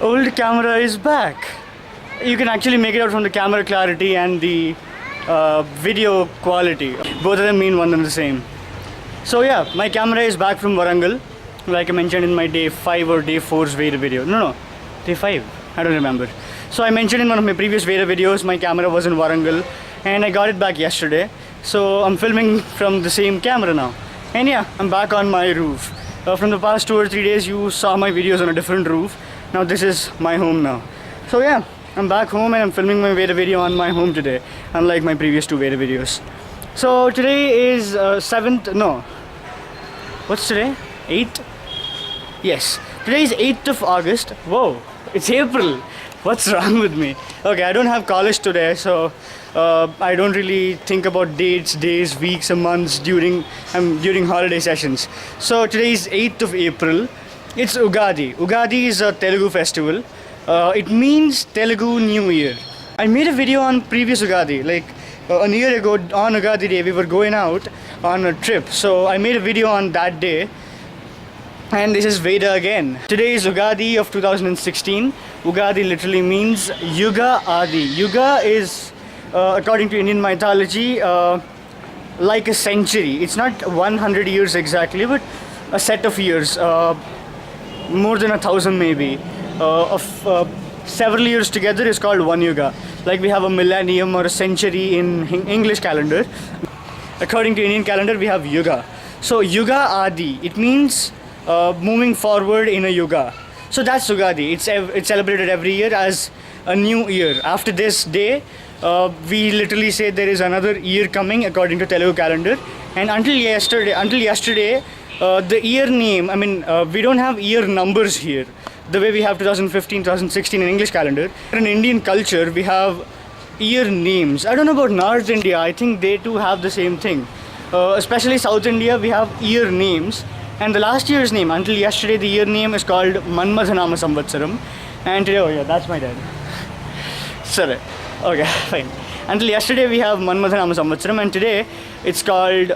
Old camera is back. You can actually make it out from the camera clarity and the video quality. Both of them mean one and the same. So yeah, my camera is back from Warangal, like I mentioned in my day 5 or day 4's Veda video. No, day 5. I don't remember. So I mentioned in one of my previous Veda videos, my camera was in Warangal, and I got it back yesterday. So I'm filming from the same camera now. And yeah, I'm back on my roof. From the past 2 or 3 days, you saw my videos on a different roof. Now this is my home now. So yeah, I'm back home and I'm filming my Veda video on my home today, unlike my previous 2 Veda videos. So today is 7th, no, what's today? 8th? Yes, today is 8th of August. Whoa, it's April. What's wrong with me? Okay, I don't have college today, so I don't really think about dates, days, weeks, and months during holiday sessions. So today is 8th of April. It's Ugadi. Ugadi is a Telugu festival. It means Telugu New Year. I made a video on previous Ugadi, like a year ago on Ugadi day. We were going out on a trip, so I made a video on that day. And this is Veda again. Today is Ugadi of 2016. Ugadi literally means Yuga Adi. Yuga is, according to Indian mythology, like a century. It's not 100 years exactly, but a set of years. More than 1,000 maybe. Of several years together is called one Yuga. Like we have a millennium or a century in English calendar. According to Indian calendar, we have Yuga. So Yuga Adi, it means moving forward in a Yuga. So that's Ugadi. It's celebrated every year as a new year. After this day, we literally say there is another year coming according to Telugu calendar. And until yesterday, the year name, we don't have year numbers here the way we have 2015, 2016 in English calendar. In Indian culture, we have year names. I don't know about North India, I think they too have the same thing. Especially South India, we have year names. And the last year's name, until yesterday, the year name is called Manmadhanama Samvatsaram. And today, oh yeah, that's my dad. Sorry. Okay, fine. Until yesterday, we have Manmadhanama Samvatsaram, and today it's called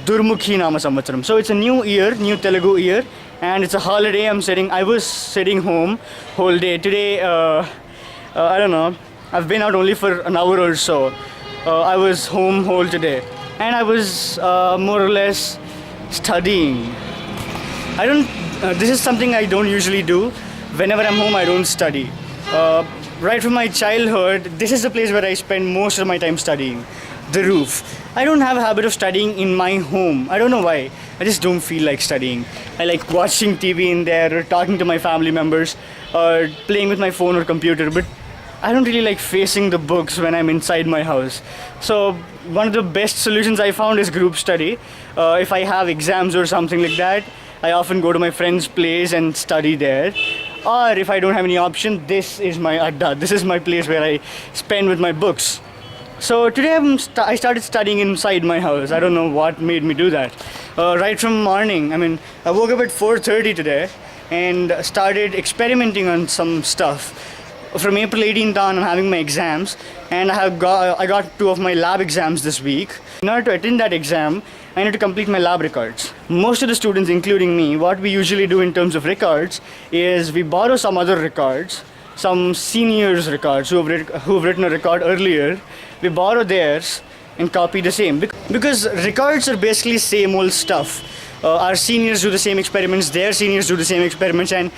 Durmukhi Nama Samvatsaram. So it's a new year, new Telugu year, and it's a holiday. I was sitting home whole day. Today, I don't know, I've been out only for an hour or so. I was home whole today, and I was more or less studying. This is something I don't usually do. Whenever I'm home, I don't study. Right from my childhood, this is the place where I spend most of my time studying. The roof. I don't have a habit of studying in my home. I don't know why. I just don't feel like studying. I like watching TV in there, or talking to my family members, or playing with my phone or computer, but I don't really like facing the books when I'm inside my house. So one of the best solutions I found is group study. If I have exams or something like that, I often go to my friend's place and study there. Or if I don't have any option, this is my adda. This is my place where I spend with my books. So today I started studying inside my house. I don't know what made me do that. Right from morning, I woke up at 4:30 today and started experimenting on some stuff. From April 18th on, I'm having my exams, and I got 2 of my lab exams this week. In order to attend that exam, I need to complete my lab records. Most of the students, including me, what we usually do in terms of records is we borrow some other records, some seniors' records who have written a record earlier. We borrow theirs and copy the same. Because records are basically same old stuff. Our seniors do the same experiments, their seniors do the same experiments, and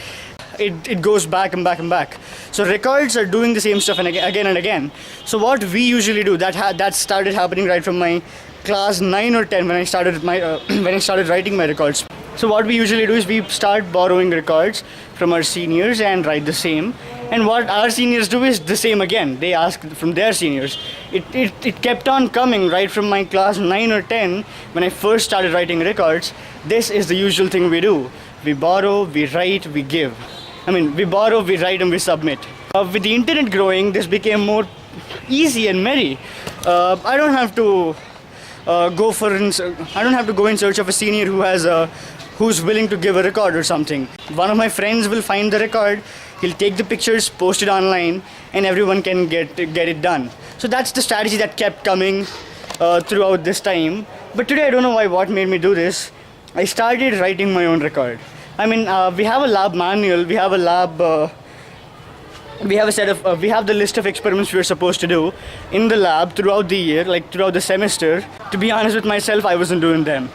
it goes back and back and back. So records are doing the same stuff and again and again. So what we usually do, that started happening right from my class 9 or 10 when I started writing my records. So what we usually do is we start borrowing records from our seniors and write the same. And what our seniors do is the same again. They ask from their seniors. It kept on coming right from my class 9 or 10 when I first started writing records. This is the usual thing we do. We borrow, we write, we give. We borrow, we write, and we submit. With the internet growing, this became more easy and merry. I don't have to go in search of a senior who's willing to give a record or something. One of my friends will find the record, he'll take the pictures, post it online, and everyone can get it done. So that's the strategy that kept coming throughout this time. But today I don't know what made me do this. I started writing my own record. We have a lab manual, we have a lab we have a set of we have the list of experiments we were supposed to do in the lab throughout the year, like throughout the semester. To be honest with myself, I wasn't doing them.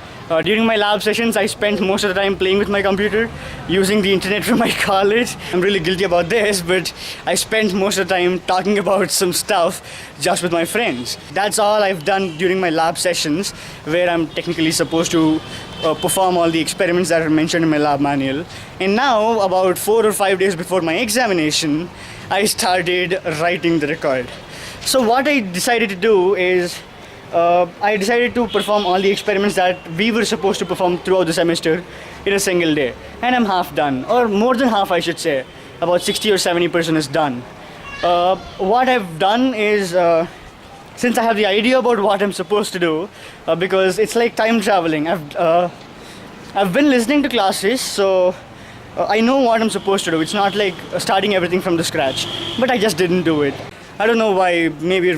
During my lab sessions, I spent most of the time playing with my computer, using the internet from my college. I'm really guilty about this, but I spent most of the time talking about some stuff just with my friends. That's all I've done during my lab sessions, where I'm technically supposed to perform all the experiments that are mentioned in my lab manual. And now, about 4 or 5 days before my examination, I started writing the record. So what I decided to do is I decided to perform all the experiments that we were supposed to perform throughout the semester in a single day. And I'm half done, or more than half I should say. About 60 or 70% is done. What I've done is, since I have the idea about what I'm supposed to do, because it's like time traveling. I've been listening to classes, so I know what I'm supposed to do. It's not like starting everything from the scratch, but I just didn't do it. I don't know why, maybe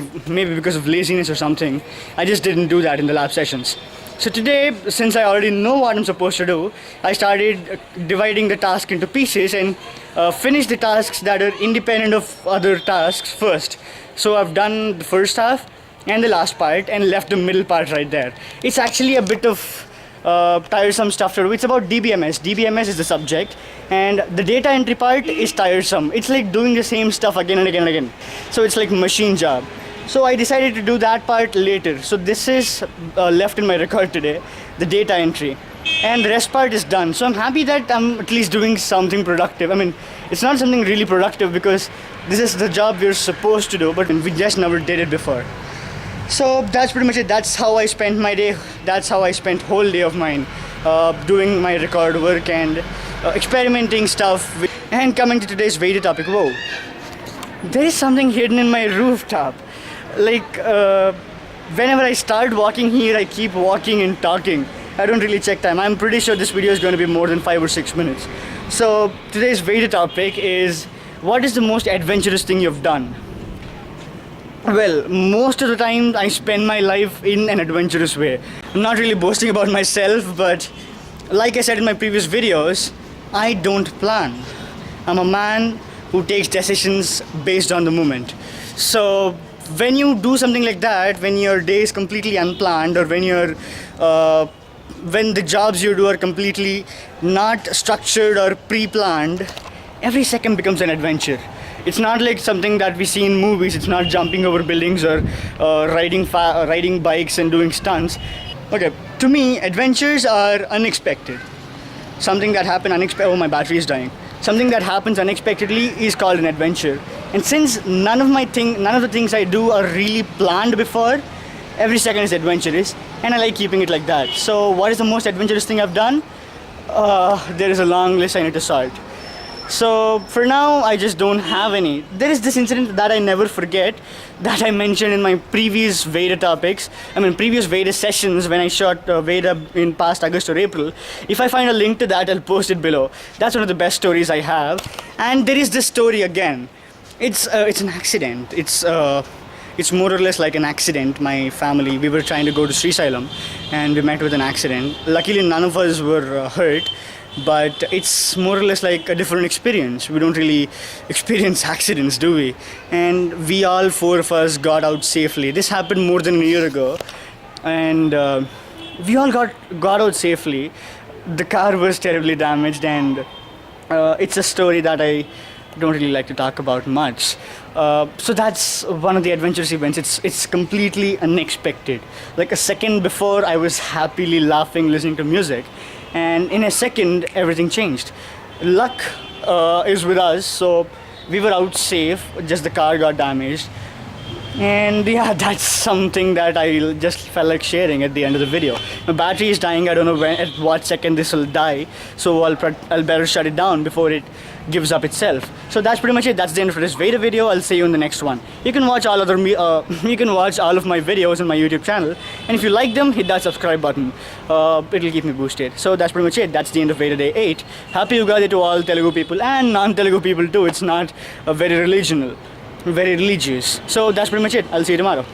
because of laziness or something. I just didn't do that in the lab sessions. So today, since I already know what I'm supposed to do, I started dividing the task into pieces and finished the tasks that are independent of other tasks first. So I've done the first half and the last part and left the middle part right there. It's actually a bit of tiresome stuff to do. It's about DBMS. DBMS is the subject, and the data entry part is tiresome. It's like doing the same stuff again and again and again. So it's like machine job. So I decided to do that part later. So this is left in my record today, the data entry. And the rest part is done. So I'm happy that I'm at least doing something productive. I mean, it's not something really productive because this is the job we're supposed to do, but we just never did it before. So that's pretty much it. That's how I spent my day. That's how I spent whole day of mine doing my record work and experimenting stuff. And coming to today's video topic, whoa, there is something hidden in my rooftop. Like whenever I start walking here, I keep walking and talking. I don't really check time. I'm pretty sure this video is going to be more than 5 or 6 minutes. So today's video topic is, what is the most adventurous thing you've done? Well, most of the time I spend my life in an adventurous way. I'm not really boasting about myself, but like I said in my previous videos, I don't plan. I'm a man who takes decisions based on the moment. So when you do something like that, when your day is completely unplanned, or when the jobs you do are completely not structured or pre-planned, every second becomes an adventure. It's not like something that we see in movies. It's not jumping over buildings or riding bikes and doing stunts. Okay, to me, adventures are unexpected. Something that happened unexpected. Oh, my battery is dying. Something that happens unexpectedly is called an adventure. And since none of the things I do are really planned before, every second is adventurous, and I like keeping it like that. So, what is the most adventurous thing I've done? There is a long list I need to sort. So for now, I just don't have any. There is this incident that I never forget that I mentioned in my previous Veda topics. I mean, previous Veda sessions when I shot Veda in past August or April. If I find a link to that, I'll post it below. That's one of the best stories I have. And there is this story again. It's an accident. It's more or less like an accident. My family, we were trying to go to Srisailam and we met with an accident. Luckily, none of us were hurt. But it's more or less like a different experience. We don't really experience accidents, do we? And we all 4 of us got out safely. This happened more than a year ago, and we all got out safely. The car was terribly damaged, and it's a story that I don't really like to talk about much. So that's one of the adventurous events. It's completely unexpected. Like a second before, I was happily laughing, listening to music. And in a second, everything changed. Luck is with us, so we were out safe, just the car got damaged. And yeah, that's something that I just felt like sharing at the end of the video. My battery is dying, I don't know at what second this will die, so I'll better shut it down before it gives up itself. So that's pretty much it. That's the end of this Veda video. I'll see you in the next one. You can watch all of my videos on my YouTube channel, and if you like them, hit that subscribe button. It'll keep me boosted. So that's pretty much it. That's the end of Veda Day 8. Happy Ugadi to all Telugu people and non-Telugu people too. It's not very religious. So that's pretty much it. I'll see you tomorrow.